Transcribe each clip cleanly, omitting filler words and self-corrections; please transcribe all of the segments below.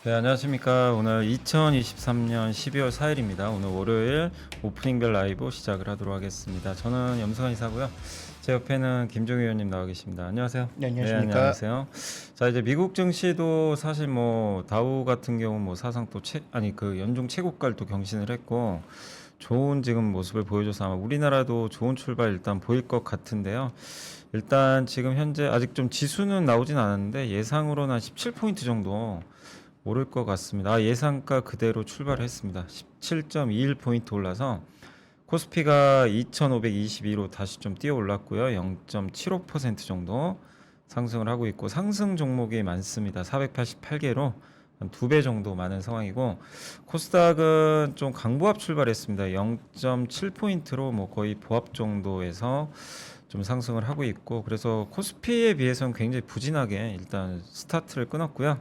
네, 안녕하십니까. 오늘 2023년 12월 4일입니다. 오늘 월요일 오프닝벨 라이브 시작을 하도록 하겠습니다. 저는 염승환 이사고요. 제 옆에는 김종희 의원님 나와 계십니다. 안녕하세요. 네, 안녕하십니까. 안녕하세요. 자, 이제 미국 증시도 사실 뭐 다우 같은 경우 뭐 사상 또 연중 최고가를 또 경신을 했고 좋은 지금 모습을 보여줘서 아마 우리나라도 좋은 출발 일단 보일 것 같은데요. 일단 지금 현재 아직 좀 지수는 나오진 않았는데 예상으로는 한 17포인트 정도 오를 것 같습니다. 예상가 그대로 출발했습니다. 17.21포인트 올라서 코스피가 2522로 다시 좀 뛰어 올랐고요. 0.75% 정도 상승을 하고 있고 상승 종목이 많습니다. 488개로 한 2배 정도 많은 상황이고 코스닥은 좀 강보합 출발했습니다. 0.7포인트로 뭐 거의 보합 정도에서 좀 상승을 하고 있고 그래서 코스피에 비해서는 굉장히 부진하게 일단 스타트를 끊었고요.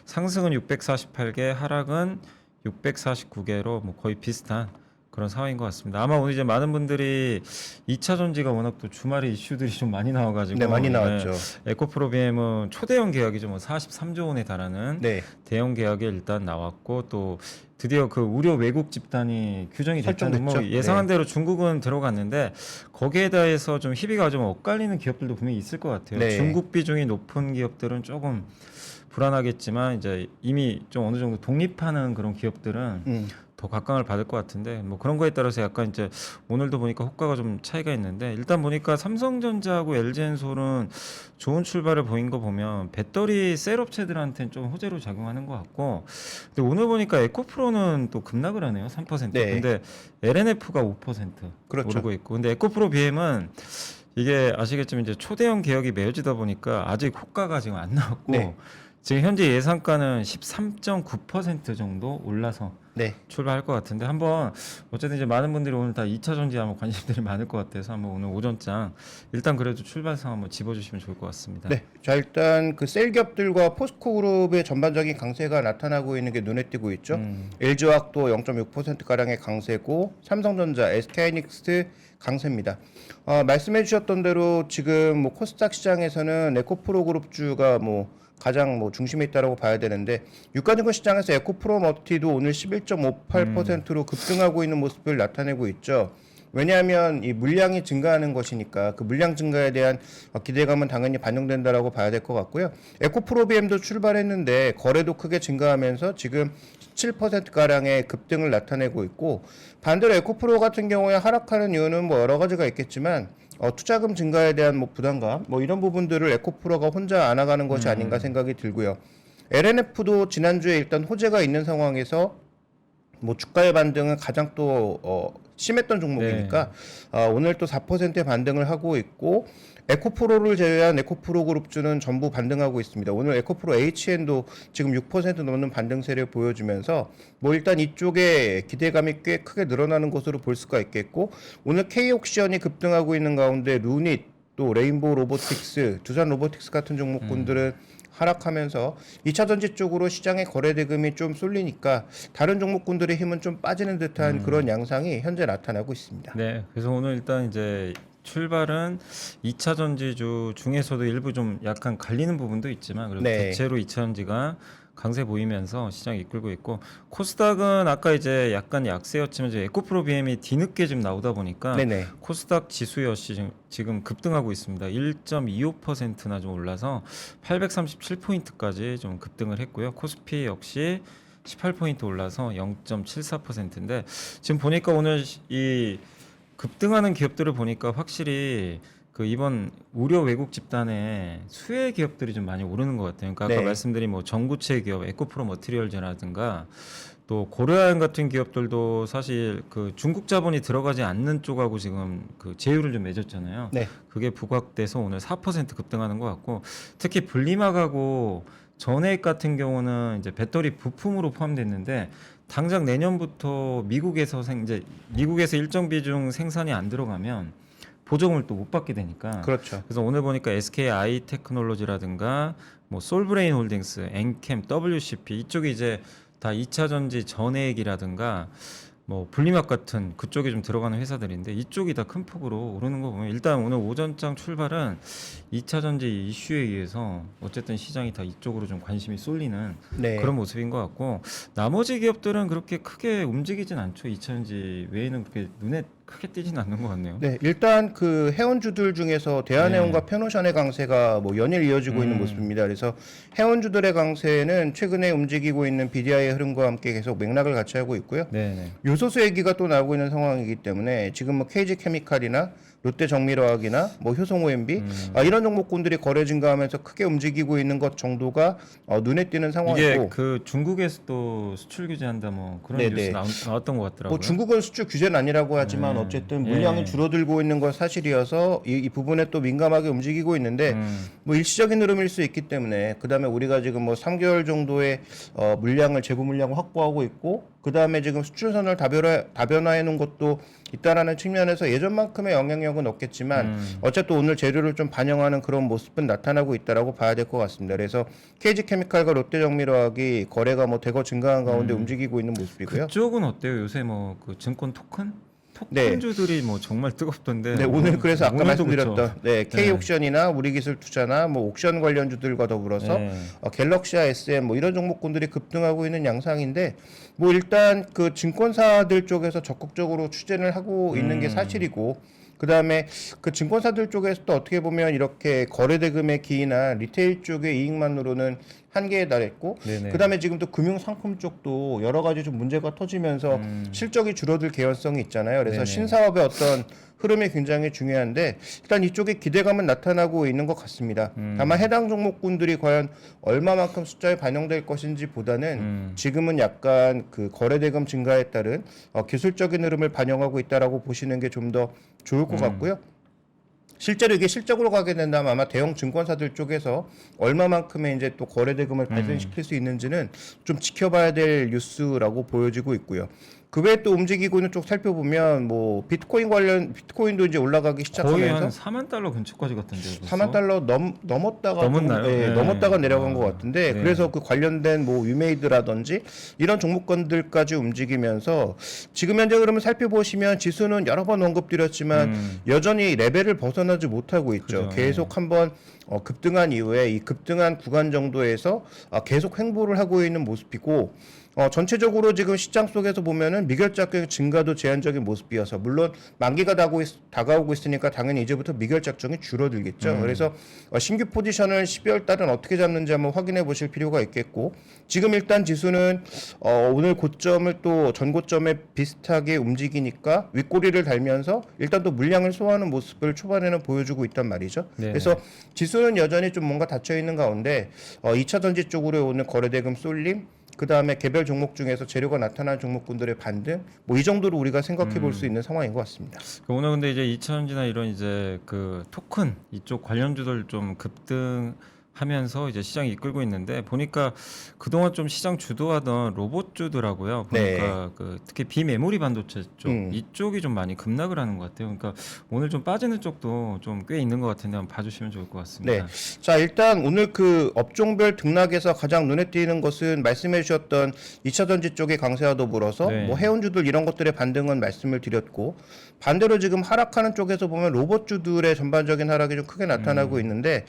상승은 648개, 하락은 649개로 뭐 거의 비슷한 그런 상황인 것 같습니다. 아마 오늘 이제 많은 분들이 2차 전지가 워낙 또 주말에 이슈들이 좀 많이 나와가지고 네, 많이 나왔죠. 에코프로비엠은 초대형 계약이죠. 뭐 43조 원에 달하는 네, 대형 계약이 일단 나왔고 또 드디어 그 우려 외국 집단이 규정이 됐다는 뭐 설정됐죠. 예상한 네. 대로 중국은 들어갔는데 거기에 대해서 좀 희비가 좀 엇갈리는 기업들도 분명히 있을 것 같아요. 네. 중국 비중이 높은 기업들은 조금 불안하겠지만 이제 이미 좀 어느 정도 독립하는 그런 기업들은 더 각광을 받을 것 같은데 뭐 그런 거에 따라서 약간 이제 오늘도 보니까 호가가 좀 차이가 있는데 일단 보니까 삼성전자하고 LG엔솔은 좋은 출발을 보인 거 보면 배터리 셀 업체들한테는 좀 호재로 작용하는 것 같고 근데 오늘 보니까 에코프로는 또 급락을 하네요. 3%. 네. 근데 LNF가 5% 그렇죠. 오르고 있고 근데 에코프로 BM은 이게 아시겠지만 이제 초대형 개혁이 매어지다 보니까 아직 호가가 지금 안 나왔고 네. 지금 현재 예상가는 13.9% 정도 올라서 네. 출발할 것 같은데 한번 어쨌든 이제 많은 분들이 오늘 다 2차 전지 한번 관심들이 많을 것 같아서 한번 오늘 오전장 일단 그래도 출발상 한번 집어주시면 좋을 것 같습니다. 네. 자, 일단 그 셀기업들과 포스코 그룹의 전반적인 강세가 나타나고 있는 게 눈에 띄고 있죠. LG화학도 0.6%가량의 강세고 삼성전자, SK하이닉스 강세입니다. 말씀해 주셨던 대로 지금 뭐 코스닥 시장에서는 에코프로 그룹주가 뭐 가장 뭐 중심에 있다라고 봐야 되는데 유가증권 시장에서 에코프로머티도 오늘 11.58%로 급등하고 있는 모습을 나타내고 있죠. 왜냐하면 이 물량이 증가하는 것이니까 그 물량 증가에 대한 기대감은 당연히 반영된다라고 봐야 될 것 같고요. 에코프로비엠도 출발했는데 거래도 크게 증가하면서 지금 17%가량의 급등을 나타내고 있고 반대로 에코프로 같은 경우에 하락하는 이유는 뭐 여러 가지가 있겠지만 투자금 증가에 대한 뭐 부담감 뭐 이런 부분들을 에코프로가 혼자 안아가는 것이 아닌가 생각이 들고요. LNF도 지난주에 일단 호재가 있는 상황에서 뭐 주가의 반등은 가장 또 심했던 종목이니까 오늘 또 4%의 반등을 하고 있고 에코프로를 제외한 에코프로 그룹주는 전부 반등하고 있습니다. 오늘 에코프로 HN도 지금 6% 넘는 반등세를 보여주면서 뭐 일단 이쪽에 기대감이 꽤 크게 늘어나는 것으로 볼 수가 있겠고 오늘 K옥시언이 급등하고 있는 가운데 루닛 또 레인보우 로보틱스, 두산 로보틱스 같은 종목군들은 하락하면서 2차 전지 쪽으로 시장의 거래 대금이 좀 쏠리니까 다른 종목군들의 힘은 좀 빠지는 듯한 그런 양상이 현재 나타나고 있습니다. 네, 그래서 오늘 일단 이제 출발은 2차 전지주 중에서도 일부 좀 약간 갈리는 부분도 있지만 그래도 네. 대체로 2차 전지가 강세 보이면서 시장 이끌고 있고 코스닥은 아까 이제 약간 약세였지만 이제 에코프로 BM이 뒤늦게 좀 나오다 보니까 네네. 코스닥 지수 역시 지금 급등하고 있습니다. 1.25%나 좀 올라서 837포인트까지 좀 급등을 했고요. 코스피 역시 18포인트 올라서 0.74%인데 지금 보니까 오늘 이 급등하는 기업들을 보니까 확실히 그 이번 우려 외국 집단의 수혜 기업들이 좀 많이 오르는 것 같아요. 그러니까 아까 네. 말씀드린 뭐 전구체 기업, 에코프로 머티리얼즈라든가 또 고려아연 같은 기업들도 사실 그 중국 자본이 들어가지 않는 쪽하고 지금 그 제휴를 좀 맺었잖아요. 네. 그게 부각돼서 오늘 4% 급등하는 것 같고 특히 분리막하고 전해액 같은 경우는 이제 배터리 부품으로 포함됐는데 당장 내년부터 이제 미국에서 일정 비중 생산이 안 들어가면 보조금을 또 못 받게 되니까. 그렇죠. 그래서 오늘 보니까 SKI 테크놀로지라든가 뭐 솔브레인 홀딩스, 엔캠, WCP 이쪽이 이제 다 2차 전지 전해액이라든가 뭐 분리막 같은 그쪽에 좀 들어가는 회사들인데 이쪽이 다 큰 폭으로 오르는 거 보면 일단 오늘 오전장 출발은 2차 전지 이슈에 의해서 어쨌든 시장이 다 이쪽으로 좀 관심이 쏠리는 네. 그런 모습인 것 같고 나머지 기업들은 그렇게 크게 움직이진 않죠. 2차 전지 외에는 그렇게 눈에 크게 띄진 않는 것 같네요. 네, 일단 그 해운주들 중에서 대한해운과 네. 페노션의 강세가 뭐 연일 이어지고 있는 모습입니다. 그래서 해운주들의 강세는 최근에 움직이고 있는 BDI의 흐름과 함께 계속 맥락을 같이 하고 있고요. 네네. 요소수 얘기가 또 나오고 있는 상황이기 때문에 지금 뭐 KG케미칼이나 롯데정밀화학이나 뭐 효성OMB 이런 종목군들이 거래 증가하면서 크게 움직이고 있는 것 정도가 눈에 띄는 이게 상황이고 그 중국에서 또 수출 규제한다 뭐 그런 네네. 뉴스 나왔던 것 같더라고요. 뭐 중국은 수출 규제는 아니라고 하지만 어쨌든 물량이 예. 줄어들고 있는 건 사실이어서 이 부분에 또 민감하게 움직이고 있는데 뭐 일시적인 흐름일 수 있기 때문에 그다음에 우리가 지금 뭐 3개월 정도의 물량을 재고 물량을 확보하고 있고 그다음에 지금 수출선을 다변화해 놓은 것도 있다라는 측면에서 예전만큼의 영향력은 없겠지만 어쨌든 오늘 재료를 좀 반영하는 그런 모습은 나타나고 있다라고 봐야 될 것 같습니다. 그래서 KG케미칼과 롯데정밀화학이 거래가 뭐 대거 증가한 가운데 움직이고 있는 모습이고요. 그쪽은 어때요? 요새 뭐 그 증권 토큰? 네. 토큰주들이 뭐 정말 뜨겁던데. 네, 오늘 그래서 아까 오늘도 말씀드렸던 그렇죠. 네, K옥션이나 우리기술투자나 뭐 옥션 관련주들과 더불어서 네. 갤럭시아 SM 뭐 이런 종목군들이 급등하고 있는 양상인데 뭐 일단 그 증권사들 쪽에서 적극적으로 추진을 하고 있는 게 사실이고 그다음에 그 증권사들 쪽에서 또 어떻게 보면 이렇게 거래대금의 기이나 리테일 쪽의 이익만으로는 한계에 달했고 네네. 그다음에 지금 또 금융 상품 쪽도 여러 가지 좀 문제가 터지면서 실적이 줄어들 개연성이 있잖아요. 그래서 네네. 신사업의 어떤 흐름이 굉장히 중요한데 일단 이쪽에 기대감은 나타나고 있는 것 같습니다. 다만 해당 종목군들이 과연 얼마만큼 숫자에 반영될 것인지 보다는 지금은 약간 그 거래대금 증가에 따른 기술적인 흐름을 반영하고 있다라고 보시는 게 좀 더 좋을 것 같고요. 실제로 이게 실적으로 가게 된다면 아마 대형 증권사들 쪽에서 얼마만큼의 이제 또 거래대금을 발생시킬 수 있는지는 좀 지켜봐야 될 뉴스라고 보여지고 있고요. 그 외에 또 움직이고 있는 쪽 살펴보면 뭐 비트코인도 이제 올라가기 거의 한 시작하면서 4만 달러 근처까지 갔던데요. 4만 달러 넘었다가 넘었나요? 조금, 네, 네. 넘었다가 내려간 것 같은데 네. 그래서 그 관련된 뭐 위메이드라든지 이런 종목군들까지 움직이면서 지금 현재 흐름을 살펴보시면 지수는 여러 번 언급드렸지만 여전히 레벨을 벗어나지 못하고 있죠. 그죠. 계속 한번 급등한 이후에 이 급등한 구간 정도에서 계속 횡보를 하고 있는 모습이고 전체적으로 지금 시장 속에서 보면은 미결작경 증가도 제한적인 모습이어서 물론 만기가 다가오고 있으니까 당연히 이제부터 미결작정이 줄어들겠죠. 그래서 신규 포지션을 12월 달은 어떻게 잡는지 한번 확인해 보실 필요가 있겠고 지금 일단 지수는 오늘 고점을 또 전고점에 비슷하게 움직이니까 윗꼬리를 달면서 일단 또 물량을 소화하는 모습을 초반에는 보여주고 있단 말이죠. 네. 그래서 지수는 여전히 좀 뭔가 닫혀 있는 가운데 2차 전지 쪽으로 오늘 거래대금 쏠림 그 다음에 개별 종목 중에서 재료가 나타난 종목군들의 반등, 뭐 이 정도로 우리가 생각해 볼 수 있는 상황인 것 같습니다. 오늘 근데 이제 2차전지나 이런 이제 그 토큰 이쪽 관련주들 좀 급등하면서 이제 시장이 이끌고 있는데 보니까 그동안 좀 시장 주도하던 로봇주더라고요. 보니까 그 특히 비메모리 반도체 쪽 이쪽이 좀 많이 급락을 하는 것 같아요. 그러니까 오늘 좀 빠지는 쪽도 좀 꽤 있는 것 같은데 한번 봐주시면 좋을 것 같습니다. 네. 자, 일단 오늘 그 업종별 등락에서 가장 눈에 띄는 것은 말씀해 주셨던 2차 전지 쪽의 강세와 더불어서 네. 뭐 해운주들 이런 것들의 반등은 말씀을 드렸고 반대로 지금 하락하는 쪽에서 보면 로봇주들의 전반적인 하락이 좀 크게 나타나고 있는데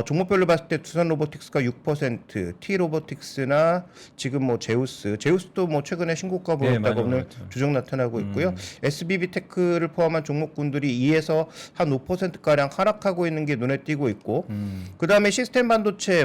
종목별로 봤을 때 두산 로보틱스가 6%, T 로보틱스나 지금 뭐 제우스도 뭐 최근에 신고가 네, 보였다고 많이 오늘 올랐죠. 조정 나타나고 있고요. SBB 테크를 포함한 종목군들이 2에서 한 5% 가량 하락하고 있는 게 눈에 띄고 있고 그다음에 시스템 반도체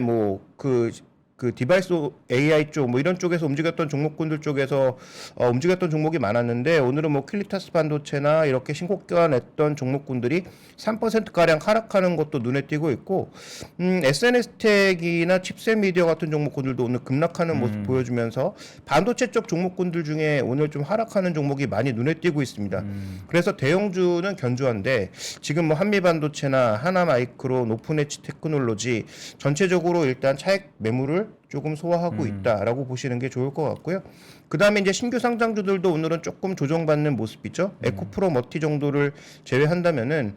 그 디바이스 AI 쪽 뭐 이런 쪽에서 움직였던 종목군들 쪽에서 움직였던 종목이 많았는데 오늘은 뭐 퀄리타스 반도체나 이렇게 신고가 냈던 종목군들이 3% 가량 하락하는 것도 눈에 띄고 있고 SNS텍이나 칩셋 미디어 같은 종목군들도 오늘 급락하는 모습 보여주면서 반도체 쪽 종목군들 중에 오늘 좀 하락하는 종목이 많이 눈에 띄고 있습니다. 그래서 대형주는 견조한데 지금 뭐 한미반도체나 하나마이크론, 오픈엣지 테크놀로지 전체적으로 일단 차익 매물을 조금 소화하고 있다라고 보시는 게 좋을 것 같고요. 그 다음에 이제 신규 상장주들도 오늘은 조금 조정받는 모습이죠. 에코프로 머티 정도를 제외한다면은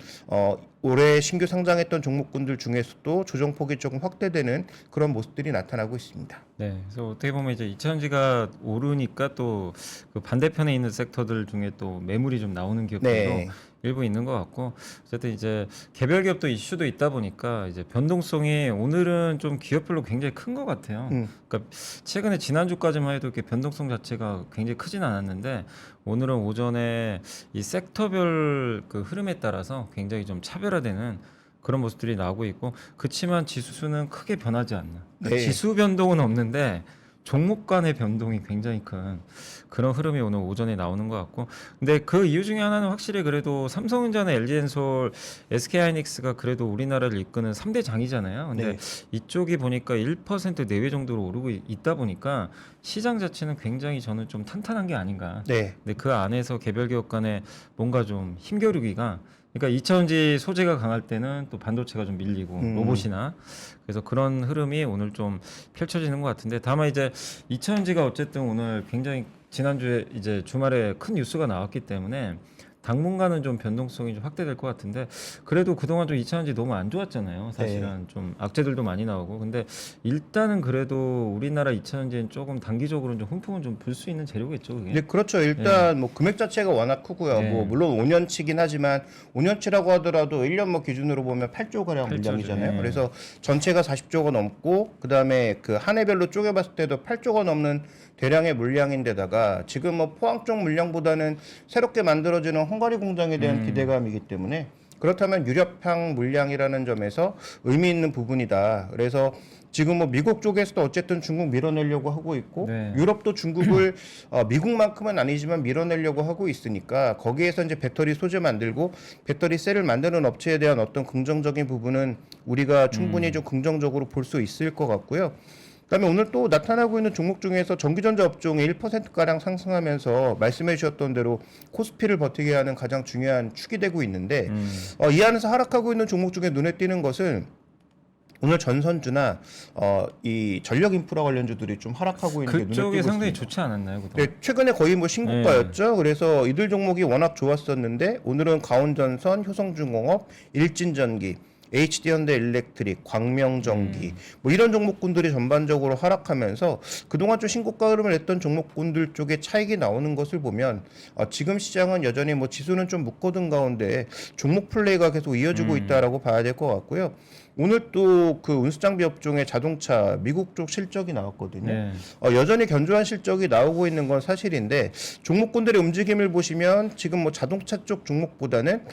올해 신규 상장했던 종목군들 중에서도 조정폭이 조금 확대되는 그런 모습들이 나타나고 있습니다. 네, 그래서 어떻게 보면 이제 이차전지가 오르니까 또 그 반대편에 있는 섹터들 중에 또 매물이 좀 나오는 기업들도 네. 일부 있는 것 같고, 어쨌든 이제 개별 기업도 이슈도 있다 보니까 이제 변동성이 오늘은 좀 기업별로 굉장히 큰 것 같아요. 그러니까 최근에 지난주까지만 해도 이렇게 변동성 자체가 굉장히 크진 않았는데, 오늘은 오전에 이 섹터별 그 흐름에 따라서 굉장히 좀 차별화되는 그런 모습들이 나오고 있고, 그치만 지수는 크게 변하지 않는, 그러니까 네. 지수 변동은 없는데 종목 간의 변동이 굉장히 큰 그런 흐름이 오늘 오전에 나오는 것 같고, 근데 그 이유 중에 하나는 확실히 그래도 삼성전자, LG엔솔, SK하이닉스가 그래도 우리나라를 이끄는 3대 장이잖아요. 근데 네. 이쪽이 보니까 1% 내외 정도로 오르고 있다 보니까 시장 자체는 굉장히 저는 좀 탄탄한 게 아닌가. 네. 근데 그 안에서 개별 기업 간에 뭔가 좀 힘겨루기가, 그러니까 2차전지 소재가 강할 때는 또 반도체가 좀 밀리고 로봇이나, 그래서 그런 흐름이 오늘 좀 펼쳐지는 것 같은데, 다만 이제 2차전지가 어쨌든 오늘 굉장히 지난주에 이제 주말에 큰 뉴스가 나왔기 때문에 당분간은 좀 변동성이 좀 확대될 것 같은데, 그래도 그동안 좀 2차전지 너무 안 좋았잖아요. 사실은 좀 악재들도 많이 나오고. 근데 일단은 그래도 우리나라 2차전지는 조금 단기적으로는 좀 훈풍은 좀 불 수 있는 재료겠죠, 그게. 네, 그렇죠. 일단 뭐 금액 자체가 워낙 크고요. 네. 뭐 물론 5년치긴 하지만 5년치라고 하더라도 1년 뭐 기준으로 보면 8조 가량 8조 죠. 물량이잖아요. 네. 그래서 전체가 40조가 넘고 그다음에 그 한 해별로 쪼개봤을 때도 8조가 넘는 대량의 물량인데다가 지금 뭐 포항 쪽 물량보다는 새롭게 만들어지는 헝가리 공장에 대한 기대감이기 때문에, 그렇다면 유럽향 물량이라는 점에서 의미 있는 부분이다. 그래서 지금 뭐 미국 쪽에서도 어쨌든 중국 밀어내려고 하고 있고, 네. 유럽도 중국을 미국만큼은 아니지만 밀어내려고 하고 있으니까, 거기에서 이제 배터리 소재 만들고 배터리 셀을 만드는 업체에 대한 어떤 긍정적인 부분은 우리가 충분히 좀 긍정적으로 볼 수 있을 것 같고요. 그다음에 오늘 또 나타나고 있는 종목 중에서 전기전자 업종이 1%가량 상승하면서 말씀해 주셨던 대로 코스피를 버티게 하는 가장 중요한 축이 되고 있는데, 이 안에서 하락하고 있는 종목 중에 눈에 띄는 것은 오늘 전선주나 이 전력 인프라 관련주들이 좀 하락하고 있는 게 눈에 띄고 그쪽이 상당히 있습니다. 좋지 않았나요, 그동안? 네, 최근에 거의 뭐 신고가였죠. 그래서 이들 종목이 워낙 좋았었는데 오늘은 가온전선, 효성중공업, 일진전기, HD현대일렉트릭, 광명전기 뭐 이런 종목군들이 전반적으로 하락하면서 그동안 좀 신고가 흐름을 냈던 종목군들 쪽에 차익이 나오는 것을 보면 지금 시장은 여전히 뭐 지수는 좀 묶어둔 가운데 종목 플레이가 계속 이어지고 있다라고 봐야 될 것 같고요. 오늘 또 그 운수장비 업종의 자동차 미국 쪽 실적이 나왔거든요. 네. 여전히 견조한 실적이 나오고 있는 건 사실인데, 종목군들의 움직임을 보시면 지금 뭐 자동차 쪽 종목보다는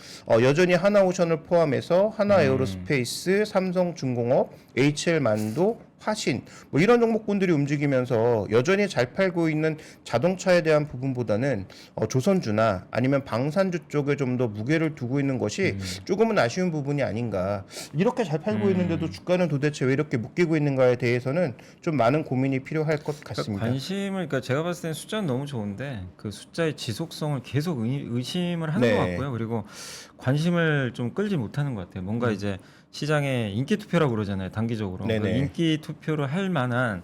여전히 하나오션을 포함해서 하나에어로스페이스, 삼성중공업, HL만도, 화신 뭐 이런 종목군들이 움직이면서 여전히 잘 팔고 있는 자동차에 대한 부분보다는 조선주나 아니면 방산주 쪽에 좀 더 무게를 두고 있는 것이 조금은 아쉬운 부분이 아닌가. 이렇게 잘 팔고 있는데도 주가는 도대체 왜 이렇게 묶이고 있는가에 대해서는 좀 많은 고민이 필요할 것 같습니다. 관심을, 그러니까 제가 봤을 때는 숫자는 너무 좋은데 그 숫자의 지속성을 계속 의심을 하는 네. 것 같고요. 그리고 관심을 좀 끌지 못하는 것 같아요. 뭔가 이제 시장에 인기 투표라고 그러잖아요, 단기적으로. 네네. 그 인기 투표를 할 만한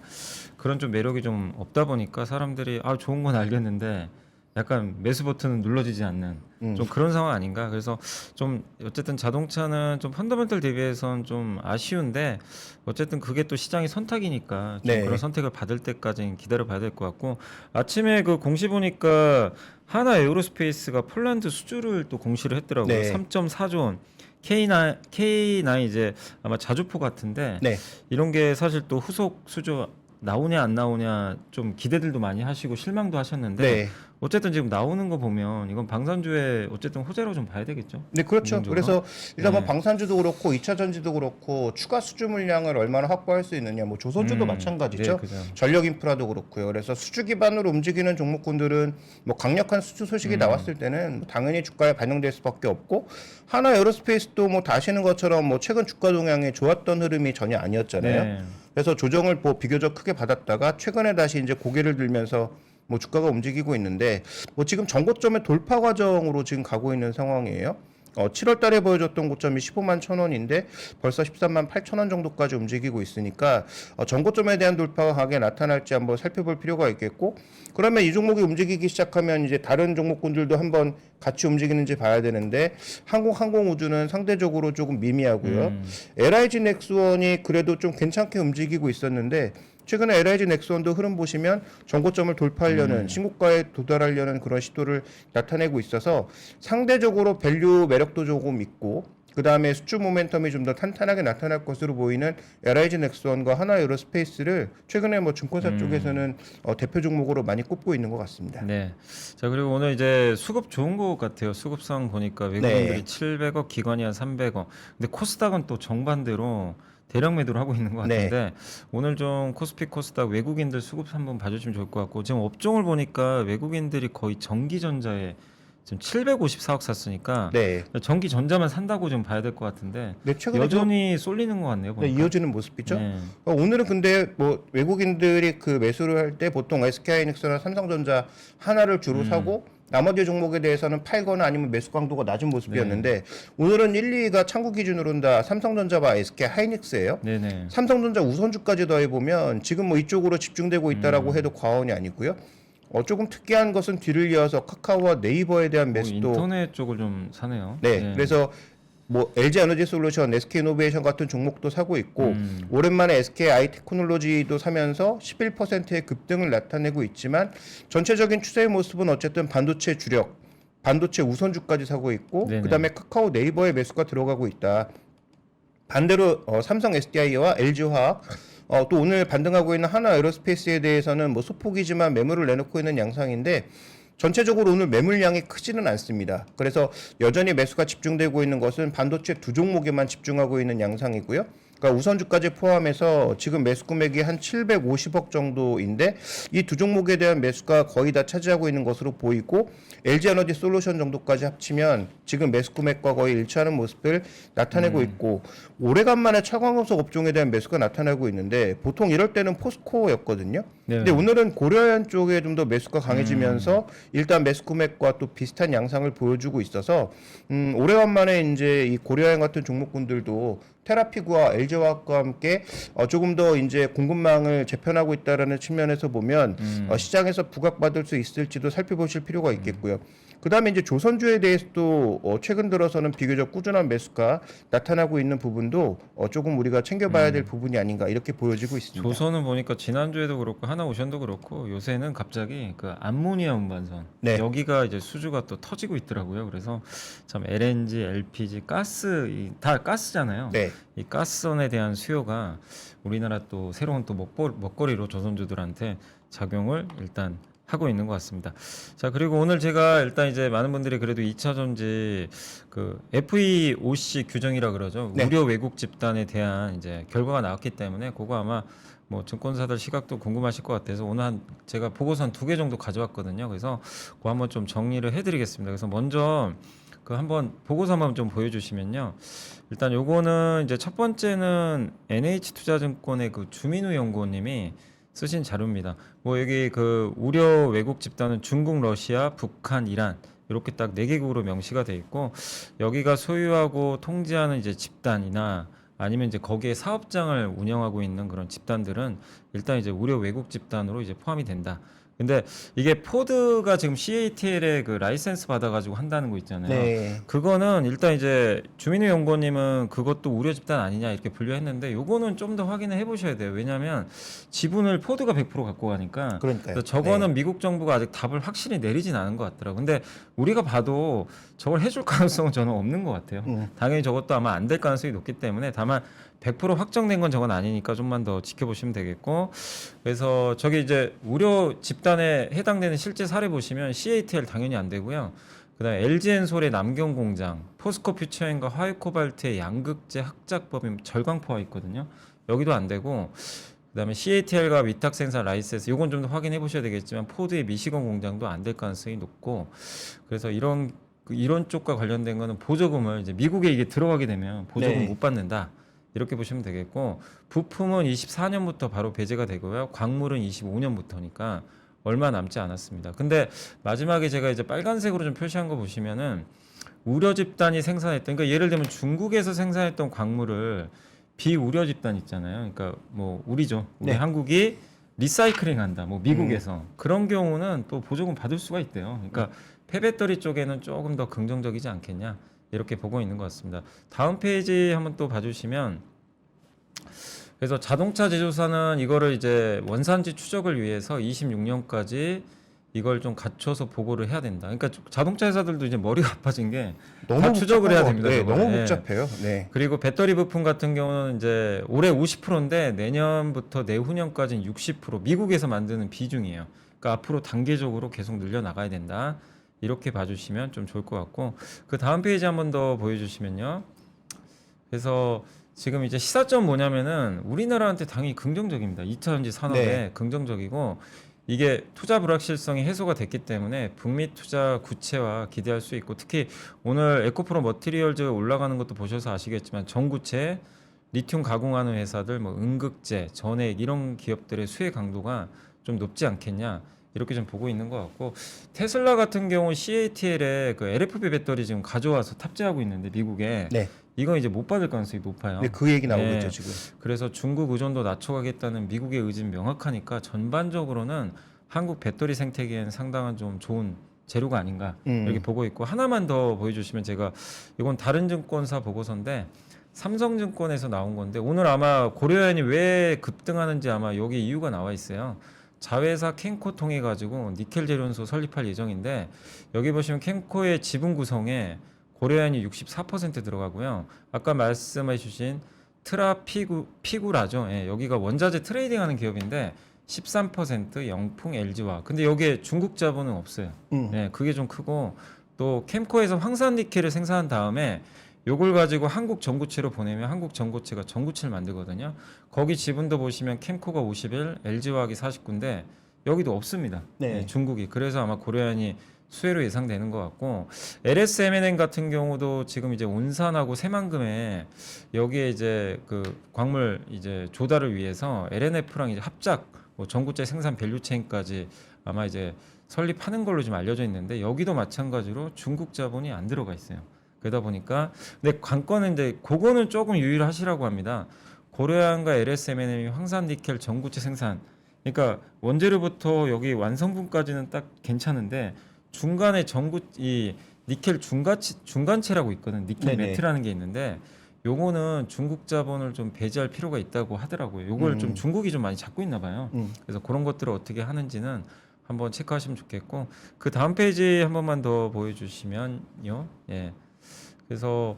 그런 좀 매력이 좀 없다 보니까 사람들이 좋은 건 알겠는데 약간 매수 버튼은 눌러지지 않는 좀 그런 상황 아닌가. 그래서 좀 어쨌든 자동차는 좀 펀더멘털 대비해서는 좀 아쉬운데, 어쨌든 그게 또 시장의 선택이니까 좀 네. 그런 선택을 받을 때까지는 기다려 봐야 될 것 같고, 아침에 그 공시 보니까 하나 에어로스페이스가 폴란드 수주를 또 공시를 했더라고요. 네. 3.4조 원. K9 이제 아마 자주포 같은데, 네. 이런 게 사실 또 후속 수주 나오냐 안 나오냐 좀 기대들도 많이 하시고 실망도 하셨는데, 네. 어쨌든 지금 나오는 거 보면 이건 방산주의 어쨌든 호재로 좀 봐야 되겠죠. 네, 그렇죠. 긍정적으로. 그래서 일단 뭐 네. 방산주도 그렇고 2차 전지도 그렇고 추가 수주 물량을 얼마나 확보할 수 있느냐, 뭐 조선주도 마찬가지죠. 네, 그죠. 전력 인프라도 그렇고요. 그래서 수주 기반으로 움직이는 종목군들은 뭐 강력한 수주 소식이 나왔을 때는 뭐 당연히 주가에 반영될 수밖에 없고, 하나 에어로스페이스도 뭐 다시는 것처럼 뭐 최근 주가 동향이 좋았던 흐름이 전혀 아니었잖아요. 네. 그래서 조정을 뭐 비교적 크게 받았다가 최근에 다시 이제 고개를 들면서 뭐 주가가 움직이고 있는데, 뭐 지금 전고점의 돌파 과정으로 지금 가고 있는 상황이에요. 7월 달에 보여줬던 고점이 15만 1,000원인데 벌써 13만 8,000원 정도까지 움직이고 있으니까 전고점에 대한 돌파가 강하게 나타날지 한번 살펴볼 필요가 있겠고, 그러면 이 종목이 움직이기 시작하면 이제 다른 종목군들도 한번 같이 움직이는지 봐야 되는데, 항공우주는 상대적으로 조금 미미하고요. LIG 넥스원이 그래도 좀 괜찮게 움직이고 있었는데 최근에 LIG 넥스원도 흐름 보시면 전고점을 돌파하려는 신고가에 도달하려는 그런 시도를 나타내고 있어서 상대적으로 밸류 매력도 조금 있고, 그 다음에 수주 모멘텀이 좀 더 탄탄하게 나타날 것으로 보이는 LIG 넥스원과 하나에어로스페이스를 최근에 뭐 증권사 쪽에서는 대표 종목으로 많이 꼽고 있는 것 같습니다. 네. 자, 그리고 오늘 이제 수급 좋은 것 같아요. 수급상 보니까 외국인들이 네. 700억, 기관이 한 300억. 근데 코스닥은 또 정반대로 대량 매도를 하고 있는 것 네. 같은데 오늘 좀 코스피 코스닥 외국인들 수급 한번 봐주시면 좋을 것 같고, 지금 업종을 보니까 외국인들이 거의 전기전자에 지금 754억 샀으니까 네. 전기전자만 산다고 좀 봐야 될 것 같은데 네, 최근에 좀 여전히 쏠리는 것 같네요. 네, 보니까. 이어지는 모습이죠. 네. 오늘은 근데 뭐 외국인들이 그 매수를 할 때 보통 SK하이닉스나 삼성전자 하나를 주로 사고 나머지 종목에 대해서는 팔거나 아니면 매수 강도가 낮은 모습이었는데 오늘은 1, 2위가 창구 기준으로는 다 삼성전자와 SK하이닉스예요. 네네. 삼성전자 우선주까지 더해보면 지금 뭐 이쪽으로 집중되고 있다라고 해도 과언이 아니고요. 조금 특이한 것은 뒤를 이어서 카카오와 네이버에 대한 매수도 인터넷 쪽을 좀 사네요. 네, 그래서 뭐 LG 에너지솔루션, SK이노베이션 같은 종목도 사고 있고 오랜만에 SK 아이테크놀로지도 사면서 11%의 급등을 나타내고 있지만 전체적인 추세의 모습은 어쨌든 반도체 주력, 반도체 우선주까지 사고 있고 네네. 그다음에 카카오 네이버의 매수가 들어가고 있다. 반대로 삼성 SDI와 LG화학 또 오늘 반등하고 있는 하나에어로스페이스에 대해서는 뭐 소폭이지만 매물을 내놓고 있는 양상인데 전체적으로 오늘 매물량이 크지는 않습니다. 그래서 여전히 매수가 집중되고 있는 것은 반도체 두 종목에만 집중하고 있는 양상이고요. 그러니까 우선주까지 포함해서 지금 매수 금액이 한 750억 정도인데 이 두 종목에 대한 매수가 거의 다 차지하고 있는 것으로 보이고, LG 에너지 솔루션 정도까지 합치면 지금 매수 금액과 거의 일치하는 모습을 나타내고 있고, 오래간만에 차광금속 업종에 대한 매수가 나타나고 있는데 보통 이럴 때는 포스코였거든요. 네. 근데 오늘은 고려현 쪽에 좀 더 매수가 강해지면서 일단 매수 금액과 또 비슷한 양상을 보여주고 있어서 오래간만에 이제 이 고려현 같은 종목군들도 테라피구와 LG화학과 함께 조금 더 이제 공급망을 재편하고 있다라는 측면에서 보면 시장에서 부각받을 수 있을지도 살펴보실 필요가 있겠고요. 그다음에 이제 조선주에 대해서도 최근 들어서는 비교적 꾸준한 매수가 나타나고 있는 부분도 조금 우리가 챙겨봐야 될 부분이 아닌가 이렇게 보여지고 있습니다. 조선은 보니까 지난주에도 그렇고 하나오션도 그렇고 요새는 갑자기 그 암모니아 운반선 네. 여기가 이제 수주가 또 터지고 있더라고요. 그래서 참 LNG, LPG, 가스 다 가스잖아요. 네. 이 가스선에 대한 수요가 우리나라 또 새로운 또 먹거리로 조선주들한테 작용을 일단 하고 있는 것 같습니다. 자, 그리고 오늘 제가 일단 이제 많은 분들이 그래도 2차 전지 그 FEOC 규정이라 그러죠. 네. 우려 왜곡 집단에 대한 이제 결과가 나왔기 때문에 그거 아마 뭐 증권사들 시각도 궁금하실 것 같아서 오늘 제가 보고서 한 2개 정도 가져왔거든요. 그래서 그거 한번 좀 정리를 해드리겠습니다. 그래서 먼저 그 한번 보고서 한번 좀 보여주시면요. 일단 요거는 이제 첫 번째는 NH투자증권의 그 주민우 연구원님이 쓰신 자료입니다. 뭐 여기 그 우려 왜곡 집단은 중국, 러시아, 북한, 이란 이렇게 딱 4개국으로 명시가 돼 있고, 여기가 소유하고 통제하는 이제 집단이나 아니면 이제 거기에 사업장을 운영하고 있는 그런 집단들은 일단 이제 우려 왜곡 집단으로 이제 포함이 된다. 근데 이게 포드가 지금 CATL에 그 라이센스 받아가지고 한다는 거 있잖아요. 네. 그거는 일단 이제 주민우 연구원님은 그것도 우려 집단 아니냐 이렇게 분류했는데 요거는 좀 더 확인을 해보셔야 돼요. 왜냐하면 지분을 포드가 100% 갖고 가니까. 그러니까요. 그래서 저거는 네. 미국 정부가 아직 답을 확실히 내리진 않은 것 같더라고요. 근데 우리가 봐도 저걸 해줄 가능성은 저는 없는 것 같아요. 당연히 저것도 아마 안 될 가능성이 높기 때문에, 다만 100% 확정된 건 저건 아니니까 좀만 더 지켜보시면 되겠고, 그래서 저기 이제 우려 집단에 해당되는 실제 사례 보시면 CATL 당연히 안 되고요. 그다음에 LG엔솔의 남경공장, 포스코 퓨처엔과 화이코발트의 양극재 학작법인 절광포화 있거든요. 여기도 안 되고, 그다음에 CATL과 위탁 생산 라이센스 요건 좀 더 확인해 보셔야 되겠지만 포드의 미시건 공장도 안 될 가능성이 높고, 그래서 이런 쪽과 관련된 거는 보조금을 이제 미국에 이게 들어가게 되면 보조금 네. 못 받는다. 이렇게 보시면 되겠고, 부품은 24년부터 바로 배제가 되고요. 광물은 25년부터니까 얼마 남지 않았습니다. 근데 마지막에 제가 이제 빨간색으로 좀 표시한 거 보시면은 우려 집단이 생산했던, 그러니까 예를 들면 중국에서 생산했던 광물을 비우려 집단 있잖아요. 그러니까 뭐 우리죠. 우리 네. 한국이 리사이클링한다. 뭐 미국에서 그런 경우는 또 보조금 받을 수가 있대요. 그러니까 폐배터리 쪽에는 조금 더 긍정적이지 않겠냐 이렇게 보고 있는 것 같습니다. 다음 페이지 한번 또 봐주시면, 그래서 자동차 제조사는 이거를 이제 원산지 추적을 위해서 26년까지 이걸 좀 갖춰서 보고를 해야 된다. 그러니까 자동차 회사들도 이제 머리가 아파진 게 다 추적을 해야 됩니다. 네, 저거. 너무 예. 복잡해요. 네. 그리고 배터리 부품 같은 경우는 이제 올해 50%인데 내년부터 내후년까지는 60% 미국에서 만드는 비중이에요. 그러니까 앞으로 단계적으로 계속 늘려 나가야 된다. 이렇게 봐주시면 좀 좋을 것 같고, 그 다음 페이지 한번 더 보여주시면요. 그래서 지금 이제 시사점 뭐냐면은 우리나라한테 당연히 긍정적입니다. 2차전지 산업에 네. 긍정적이고, 이게 투자 불확실성이 해소가 됐기 때문에 북미 투자 구체화 기대할 수 있고, 특히 오늘 에코프로 머티리얼즈 올라가는 것도 보셔서 아시겠지만 전구체, 리튬 가공하는 회사들, 뭐 음극재, 전액 이런 기업들의 수혜 강도가 좀 높지 않겠냐 이렇게 좀 보고 있는 것 같고, 테슬라 같은 경우 CATL에 그 LFP 배터리 지금 가져와서 탑재하고 있는데 미국에 네. 이건 이제 못 받을 가능성이 높아요. 네, 그 얘기 나오겠죠, 네. 지금. 그래서 중국 의존도 낮춰가겠다는 미국의 의지는 명확하니까 전반적으로는 한국 배터리 생태계에는 상당한 좀 좋은 재료가 아닌가 이렇게 보고 있고, 하나만 더 보여주시면, 제가 이건 다른 증권사 보고서인데 삼성증권에서 나온 건데 오늘 아마 고려현이 왜 급등하는지 아마 여기 이유가 나와 있어요. 자회사 캔코 통해 가지고 니켈 재련소 설립할 예정인데, 여기 보시면 캔코의 지분 구성에 고려현이 64% 들어가고요. 아까 말씀해 주신 피구라죠. 예, 여기가 원자재 트레이딩하는 기업인데 13% 영풍 LG화. 근데 여기에 중국 자본은 없어요. 예, 그게 좀 크고, 또 캠코에서 황산 니켈을 생산한 다음에 요걸 가지고 한국 전구체로 보내면 한국 전구체가 전구체를 만들거든요. 거기 지분도 보시면 캠코가 51, LG화학이 49인데 여기도 없습니다. 네. 예, 중국이. 그래서 아마 고려현이 수혜로 예상되는 것 같고, LSMNM 같은 경우도 지금 이제 온산하고 새만금에 여기에 이제 그 광물 이제 조달을 위해서 LNF랑 이제 합작 뭐 전구체 생산 밸류체인까지 아마 이제 설립하는 걸로 좀 알려져 있는데, 여기도 마찬가지로 중국 자본이 안 들어가 있어요. 그러다 보니까, 근데 관건은 이제 그거는 조금 유의하시라고 합니다. 고려현과 LSMNM이 황산 니켈 전구체 생산, 그러니까 원재료부터 여기 완성분까지는 딱 괜찮은데 중간에 이 니켈 중간체라고 있거든. 니켈 네네. 매트라는 게 있는데 요거는 중국 자본을 좀 배제할 필요가 있다고 하더라고요. 요걸 좀 중국이 좀 많이 잡고 있나 봐요. 그래서 그런 것들을 어떻게 하는지는 한번 체크하시면 좋겠고, 그 다음 페이지 한 번만 더 보여주시면요. 예. 그래서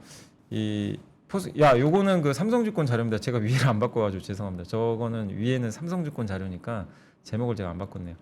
요거는 그 삼성증권 자료입니다. 제가 위를 안 바꿔가지고 죄송합니다. 저거는 위에는 삼성증권 자료니까 제목을 제가 안 바꿨네요.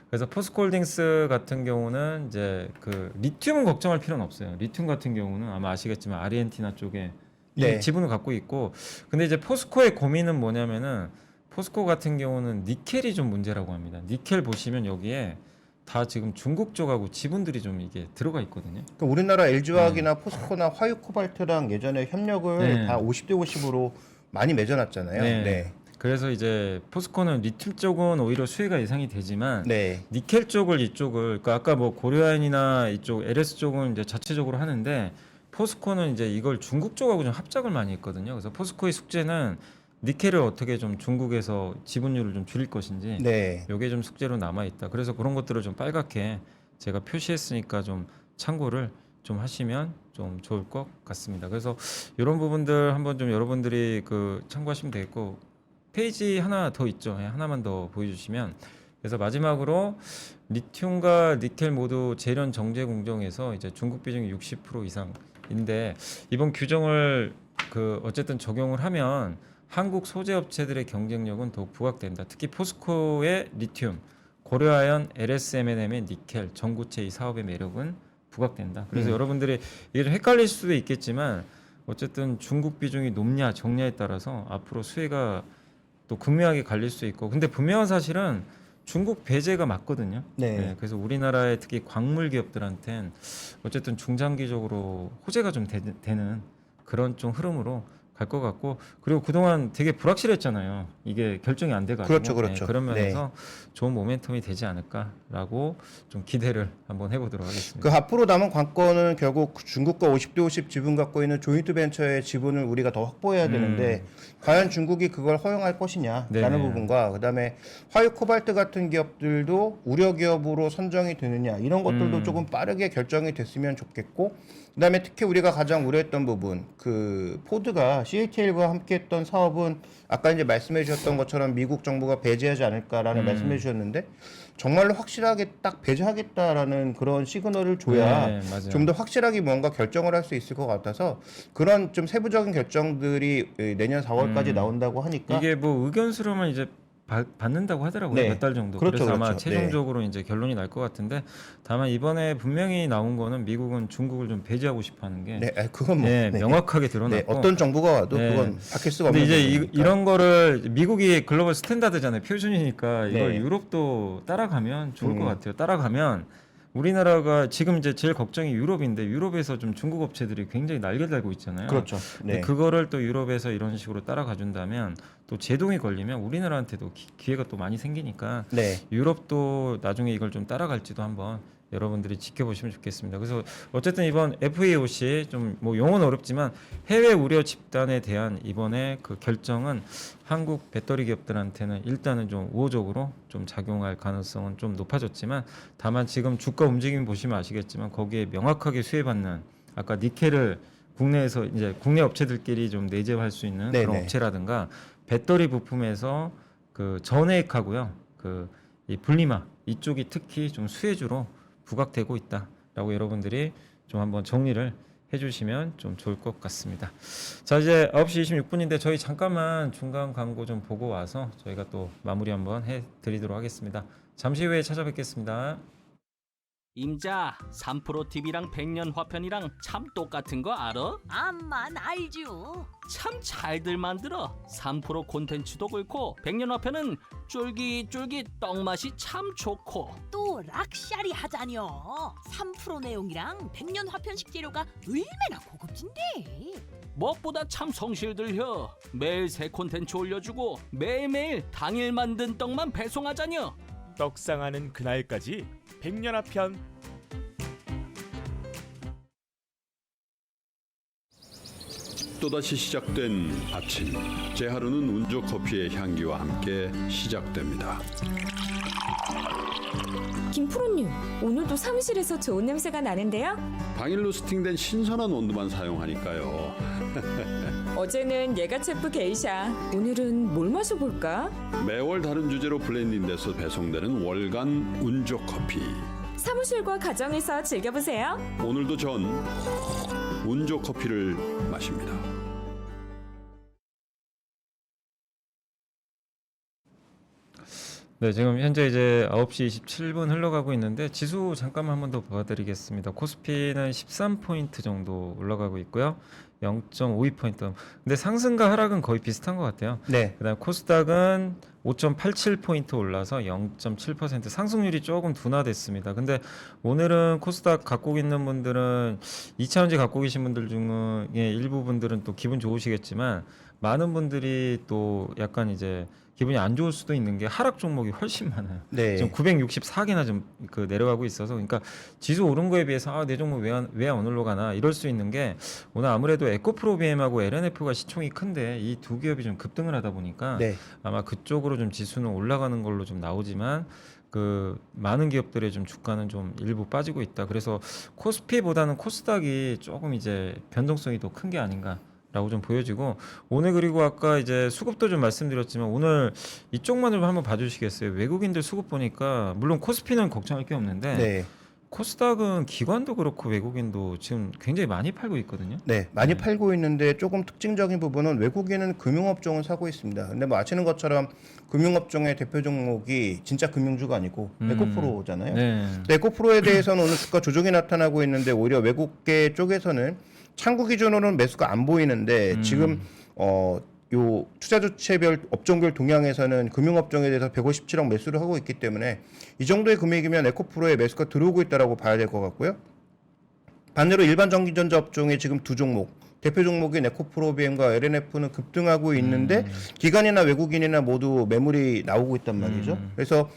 그래서 포스코홀딩스 같은 경우는 이제 그 리튬은 걱정할 필요는 없어요. 리튬 같은 경우는 아마 아시겠지만 아르헨티나 쪽에 네. 지분을 갖고 있고, 근데 이제 포스코의 고민은 뭐냐면은, 포스코 같은 경우는 니켈이 좀 문제라고 합니다. 니켈 보시면 여기에 다 지금 중국 쪽하고 지분들이 좀 이게 들어가 있거든요. 그러니까 우리나라 LG화학이나 포스코나 화유코발트랑 예전에 협력을 네. 다 50대 50으로 많이 맺어놨잖아요. 네. 네. 그래서 이제 포스코는 리튬 쪽은 오히려 수혜가 예상이 되지만 네. 니켈 쪽을 그러니까 아까 뭐 고려아연이나 이쪽 LS 쪽은 이제 자체적으로 하는데, 포스코는 이제 이걸 중국 쪽하고 좀 합작을 많이 했거든요. 그래서 포스코의 숙제는 니켈을 어떻게 좀 중국에서 지분율을 좀 줄일 것인지, 네. 요게 좀 숙제로 남아 있다. 그래서 그런 것들을 좀 빨갛게 제가 표시했으니까 좀 참고를 좀 하시면 좀 좋을 것 같습니다. 그래서 이런 부분들 한번 좀 여러분들이 그 참고하시면 되겠고, 페이지 하나 더 있죠. 예, 하나만 더 보여주시면, 그래서 마지막으로 리튬과 니켈 모두 재련 정제 공정에서 이제 중국 비중이 60% 이상인데, 이번 규정을 그 어쨌든 적용을 하면 한국 소재 업체들의 경쟁력은 더욱 부각된다. 특히 포스코의 리튬, 고려아연, LSMNM의 니켈, 전구체 이 사업의 매력은 부각된다. 그래서 여러분들이 이게 좀 헷갈릴 수도 있겠지만 어쨌든 중국 비중이 높냐 적냐에 따라서 앞으로 수혜가 또 극명하게 갈릴 수 있고, 근데 분명한 사실은 중국 배제가 맞거든요. 네. 그래서 우리나라의 특히 광물 기업들한테는 어쨌든 중장기적으로 호재가 좀 되는 그런 좀 흐름으로 갈 것 같고 그리고 그동안 되게 불확실했잖아요. 이게 결정이 안 돼가지고 그렇죠, 그렇죠. 그런 면에서 좋은 모멘텀이 되지 않을까라고 좀 기대를 한번 해보도록 하겠습니다. 그 앞으로 남은 관건은 결국 중국과 50대 50 지분 갖고 있는 조인트 벤처의 지분을 우리가 더 확보해야 되는데 과연 중국이 그걸 허용할 것이냐라는 네. 부분과 그다음에 화유 코발트 같은 기업들도 우려 기업으로 선정이 되느냐 이런 것들도 조금 빠르게 결정이 됐으면 좋겠고 그다음에 특히 우리가 가장 우려했던 부분 그 포드가 CATL과 함께했던 사업은 아까 이제 말씀해 주셨던 것처럼 미국 정부가 배제하지 않을까라는 말씀해 주셨는데 정말로 확실하게 딱 배제하겠다라는 그런 시그널을 줘야 네, 맞아요. 좀 더 확실하게 뭔가 결정을 할 수 있을 것 같아서 그런 좀 세부적인 결정들이 내년 4월까지 나온다고 하니까 이게 뭐 의견 수렴을 이제 받는다고 하더라고요. 네. 몇 달 정도. 그렇죠, 그래서 아마 그렇죠. 최종적으로 이제 결론이 날 것 같은데 다만 이번에 분명히 나온 거는 미국은 중국을 좀 배제하고 싶어하는 게 네, 그건 뭐 네, 네. 명확하게 드러났고 네, 어떤 정부가 와도 네. 그건 바뀔 수가 근데 없는 이제 부분이니까. 이런 거를 미국이 글로벌 스탠다드잖아요. 표준이니까 이걸 네. 유럽도 따라가면 좋을 것 같아요. 따라가면 우리나라가 지금 이제 제일 걱정이 유럽인데 유럽에서 좀 중국 업체들이 굉장히 날개 달고 있잖아요. 그렇죠. 근데 네. 그거를 또 유럽에서 이런 식으로 따라가 준다면 또 제동이 걸리면 우리나라한테도 기회가 또 많이 생기니까 네. 유럽도 나중에 이걸 좀 따라갈지도 한번 여러분들이 지켜보시면 좋겠습니다. 그래서 어쨌든 이번 FEOC 좀 뭐 용어는 어렵지만 해외 우려 집단에 대한 이번에 그 결정은 한국 배터리 기업들한테는 일단은 좀 우호적으로 좀 작용할 가능성은 좀 높아졌지만 다만 지금 주가 움직임 보시면 아시겠지만 거기에 명확하게 수혜받는 아까 니켈을 국내에서 이제 국내 업체들끼리 좀 내재할 수 있는 그런 네네. 업체라든가 배터리 부품에서 그 전해액하고요 그 이 분리막 이쪽이 특히 좀 수혜주로 부각되고 있다라고 여러분들이 좀 한번 정리를 해주시면 좀 좋을 것 같습니다. 자 이제 9시 26분인데 저희 잠깐만 중간 광고 좀 보고 와서 저희가 또 마무리 한번 해드리도록 하겠습니다. 잠시 후에 찾아뵙겠습니다. 임자 3프로 TV랑 백년 화편이랑 참 똑같은 거 알아? 암만 알죠. 참 잘들 만들어. 3프로 콘텐츠도 그렇고 백년 화편은 쫄깃쫄깃 떡맛이 참 좋고 또 락샤리 하자뇨. 3프로 내용이랑 백년 화편식 재료가 얼마나 고급진데. 무엇보다 참 성실들혀. 매일 새 콘텐츠 올려주고 매일매일 당일 만든 떡만 배송하자뇨. 떡상하는 그날까지 백년화편. 또다시 시작된 아침. 제 하루는 운조 커피의 향기와 함께 시작됩니다. 김프로님, 오늘도 사무실에서 좋은 냄새가 나는데요? 방일로 스팅된 신선한 온도만 사용하니까요. 어제는 예가체프 게이샤, 오늘은 뭘 마셔볼까? 매월 다른 주제로 블렌딩돼서 배송되는 월간 운조 커피. 사무실과 가정에서 즐겨보세요. 오늘도 전 운조 커피를 마십니다. 네, 지금 현재 이제 9시 27분 흘러가고 있는데 지수 잠깐만 한 번 더 보여드리겠습니다. 코스피는 13포인트 정도 올라가고 있고요. 0.52포인트. 근데 상승과 하락은 거의 비슷한 것 같아요. 네. 그다음 코스닥은 5.87포인트 올라서 0.7% 상승률이 조금 둔화됐습니다. 근데 오늘은 코스닥 갖고 있는 분들은 2차원지 갖고 계신 분들 중에 일부 분들은 또 기분 좋으시겠지만 많은 분들이 또 약간 이제 기분이 안 좋을 수도 있는 게 하락 종목이 훨씬 많아요. 네. 지금 964개나 좀 그 내려가고 있어서 그러니까 지수 오른 거에 비해서 내 종목 왜 안 올라가나 이럴 수 있는 게 오늘 아무래도 에코프로비엠하고 LNF가 시총이 큰데 이 두 기업이 좀 급등을 하다 보니까 네. 아마 그쪽으로 좀 지수는 올라가는 걸로 좀 나오지만 그 많은 기업들의 좀 주가는 좀 일부 빠지고 있다. 그래서 코스피보다는 코스닥이 조금 이제 변동성이 더 큰 게 아닌가. 라고 좀 보여지고 오늘 그리고 아까 이제 수급도 좀 말씀드렸지만 오늘 이쪽만을 한번 봐주시겠어요? 외국인들 수급 보니까 물론 코스피는 걱정할 게 없는데 네. 코스닥은 기관도 그렇고 외국인도 지금 굉장히 많이 팔고 있거든요. 네, 많이 팔고 있는데 조금 특징적인 부분은 외국인은 금융업종을 사고 있습니다. 근데 뭐 아시는 것처럼 금융업종의 대표 종목이 진짜 금융주가 아니고 에코프로잖아요. 네. 에코프로에 대해서는 오늘 주가 조정이 나타나고 있는데 오히려 외국계 쪽에서는 창구 기준으로는 매수가 안 보이는데 지금 요 투자주체별 업종별 동향에서는 금융업종에 대해서 157억 매수를 하고 있기 때문에 이 정도의 금액이면 에코프로에 매수가 들어오고 있다라고 봐야 될 것 같고요. 반대로 일반 전기전자 업종에 지금 두 종목 대표 종목인 에코프로비엠과 LNF는 급등하고 있는데 기관이나 외국인이나 모두 매물이 나오고 있단 말이죠. 그래서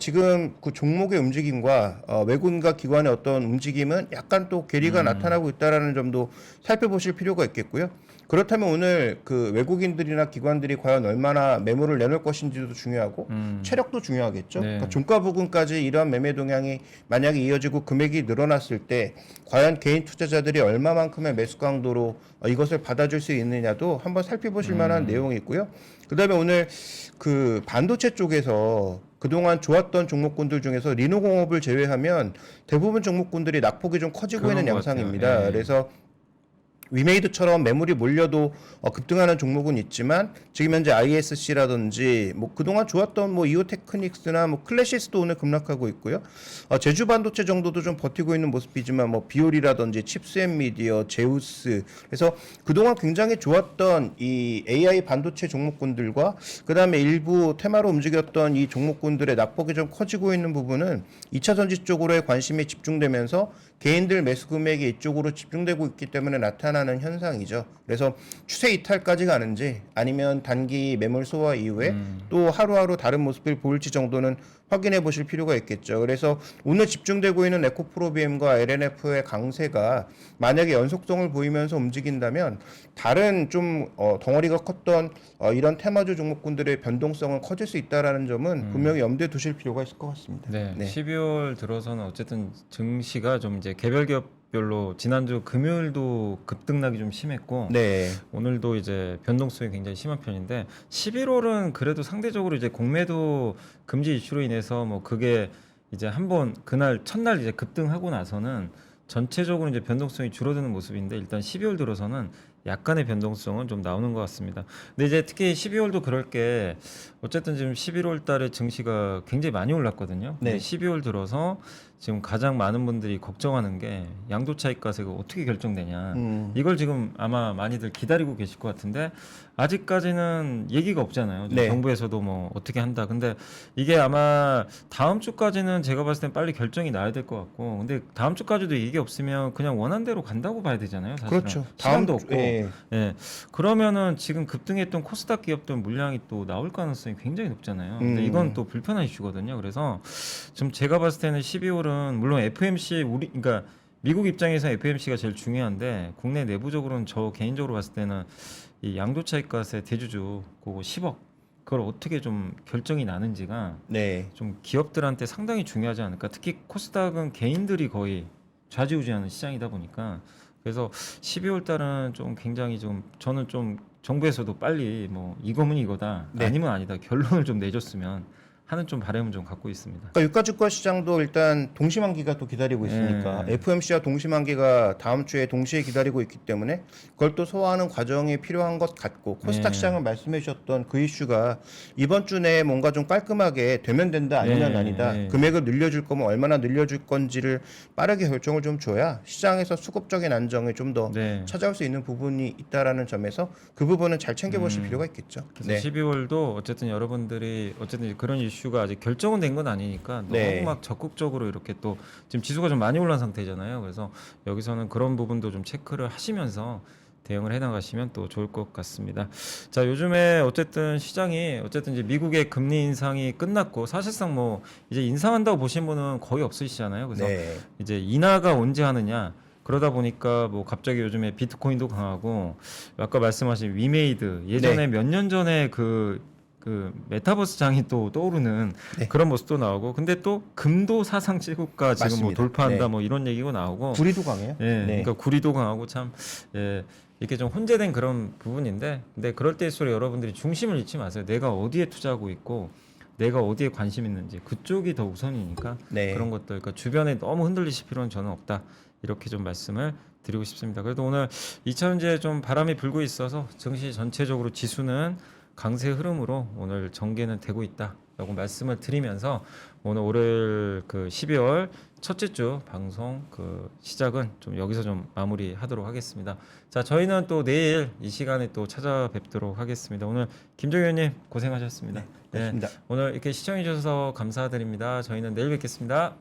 지금 그 종목의 움직임과 외국인과 기관의 어떤 움직임은 약간 또 괴리가 나타나고 있다라는 점도 살펴보실 필요가 있겠고요. 그렇다면 오늘 그 외국인들이나 기관들이 과연 얼마나 매물을 내놓을 것인지도 중요하고 체력도 중요하겠죠. 네. 그러니까 종가 부근까지 이러한 매매 동향이 만약에 이어지고 금액이 늘어났을 때 과연 개인 투자자들이 얼마만큼의 매수 강도로 이것을 받아줄 수 있느냐도 한번 살펴보실 만한 내용이 있고요. 그다음에 오늘 그 반도체 쪽에서 그동안 좋았던 종목군들 중에서 리노공업을 제외하면 대부분 종목군들이 낙폭이 좀 커지고 그런 있는 것 양상입니다. 같아요. 예. 그래서 위메이드처럼 매물이 몰려도 급등하는 종목은 있지만 지금 현재 ISC라든지 뭐 그동안 좋았던 뭐 이오테크닉스나 뭐 클래시스도 오늘 급락하고 있고요. 제주 반도체 정도도 좀 버티고 있는 모습이지만 뭐 비올이라든지 칩스앤미디어, 제우스 그래서 그동안 굉장히 좋았던 이 AI 반도체 종목군들과 그다음에 일부 테마로 움직였던 이 종목군들의 낙폭이 좀 커지고 있는 부분은 2차 전지 쪽으로의 관심이 집중되면서 개인들 매수 금액이 이쪽으로 집중되고 있기 때문에 나타나는 현상이죠. 그래서 추세 이탈까지 가는지 아니면 단기 매물 소화 이후에 또 하루하루 다른 모습을 보일지 정도는 확인해 보실 필요가 있겠죠. 그래서 오늘 집중되고 있는 에코프로비엠과 LNF의 강세가 만약에 연속성을 보이면서 움직인다면 다른 좀 덩어리가 컸던 이런 테마주 종목군들의 변동성은 커질 수 있다라는 점은 분명히 염두에 두실 필요가 있을 것 같습니다. 네. 12월 들어서는 어쨌든 증시가 좀 이제 개별 기업별로 지난주 금요일도 급등락이 좀 심했고 네. 오늘도 이제 변동성이 굉장히 심한 편인데 11월은 그래도 상대적으로 이제 공매도 금지 이슈로 인해서 뭐 그게 이제 한번 그날 첫날 이제 급등하고 나서는 전체적으로 이제 변동성이 줄어드는 모습인데 일단 12월 들어서는 약간의 변동성은 좀 나오는 것 같습니다. 근데 이제 특히 12월도 그럴 게 어쨌든 지금 11월 달에 증시가 굉장히 많이 올랐거든요. 근데 네. 12월 들어서 지금 가장 많은 분들이 걱정하는 게 양도 차익과세가 어떻게 결정되냐. 이걸 지금 아마 많이들 기다리고 계실 것 같은데 아직까지는 얘기가 없잖아요. 네. 정부에서도 뭐 어떻게 한다. 근데 이게 아마 다음 주까지는 제가 봤을 땐 빨리 결정이 나야 될 것 같고 근데 다음 주까지도 얘기 없으면 그냥 원한대로 간다고 봐야 되잖아요. 사실은. 그렇죠. 시간도 없고. 예. 예. 그러면은 지금 급등했던 코스닥 기업들 물량이 또 나올 가능성이 굉장히 높잖아요. 근데 이건 또 불편한 이슈거든요. 그래서 지금 제가 봤을 때는 12월은 물론 FMC 그러니까 미국 입장에서 FMC가 제일 중요한데 국내 내부적으로는 저 개인적으로 봤을 때는 이 양도차익과세 대주주 그거 10억 그걸 어떻게 좀 결정이 나는지가 네. 좀 기업들한테 상당히 중요하지 않을까. 특히 코스닥은 개인들이 거의 좌지우지하는 시장이다 보니까 그래서 12월 달은 좀 굉장히 좀 저는 좀 정부에서도 빨리 뭐 이거면 이거다 네. 아니면 아니다 결론을 좀 내줬으면 하는 좀 바람은 좀 갖고 있습니다. 그러니까 유가증권 시장도 일단 동시만기가 또 기다리고 있으니까 FMC와 동시만기가 다음 주에 동시에 기다리고 있기 때문에 그걸 또 소화하는 과정이 필요한 것 같고 코스닥 네. 시장은 말씀해 주셨던 그 이슈가 이번 주 내에 뭔가 좀 깔끔하게 되면 된다 아니면 네. 아니다 네. 금액을 늘려줄 거면 얼마나 늘려줄 건지를 빠르게 결정을 좀 줘야 시장에서 수급적인 안정이 좀 더 네. 찾아올 수 있는 부분이 있다라는 점에서 그 부분은 잘 챙겨보실 필요가 있겠죠. 그래서 네. 12월도 어쨌든 여러분들이 어쨌든 그런 이슈가 아직 결정은 된 건 아니니까 너무 네. 막 적극적으로 이렇게 또 지금 지수가 좀 많이 올라온 상태잖아요. 그래서 여기서는 그런 부분도 좀 체크를 하시면서 대응을 해나가시면 또 좋을 것 같습니다. 자, 요즘에 어쨌든 시장이 어쨌든 이제 미국의 금리 인상이 끝났고 사실상 뭐 이제 인상한다고 보신 분은 거의 없으시잖아요. 그래서 네. 이제 인하가 언제 하느냐. 그러다 보니까 뭐 갑자기 요즘에 비트코인도 강하고 아까 말씀하신 위메이드 예전에 네. 몇 년 전에 그 메타버스 장이 또 떠오르는 네. 그런 모습도 나오고 근데 또 금도 사상 최고가 지금 뭐 맞습니다. 돌파한다 네. 뭐 이런 얘기가 나오고 구리도 강해요. 예, 그러니까 구리도 강하고 참 예, 이렇게 좀 혼재된 그런 부분인데 근데 그럴 때일수록 여러분들이 중심을 잃지 마세요. 내가 어디에 투자하고 있고 내가 어디에 관심 있는지 그쪽이 더 우선이니까 네. 그런 것들 그러니까 주변에 너무 흔들리실 필요는 저는 없다 이렇게 좀 말씀을 드리고 싶습니다. 그래도 오늘 2차전지에 좀 바람이 불고 있어서 증시 전체적으로 지수는 강세 흐름으로 오늘 전개는 되고 있다라고 말씀을 드리면서 오늘 올해 그 12월 첫째 주 방송 그 시작은 좀 여기서 좀 마무리하도록 하겠습니다. 자, 저희는 또 내일 이 시간에 또 찾아뵙도록 하겠습니다. 오늘 김종현 의원님 고생하셨습니다. 네, 고맙습니다. 오늘 이렇게 시청해 주셔서 감사드립니다. 저희는 내일 뵙겠습니다.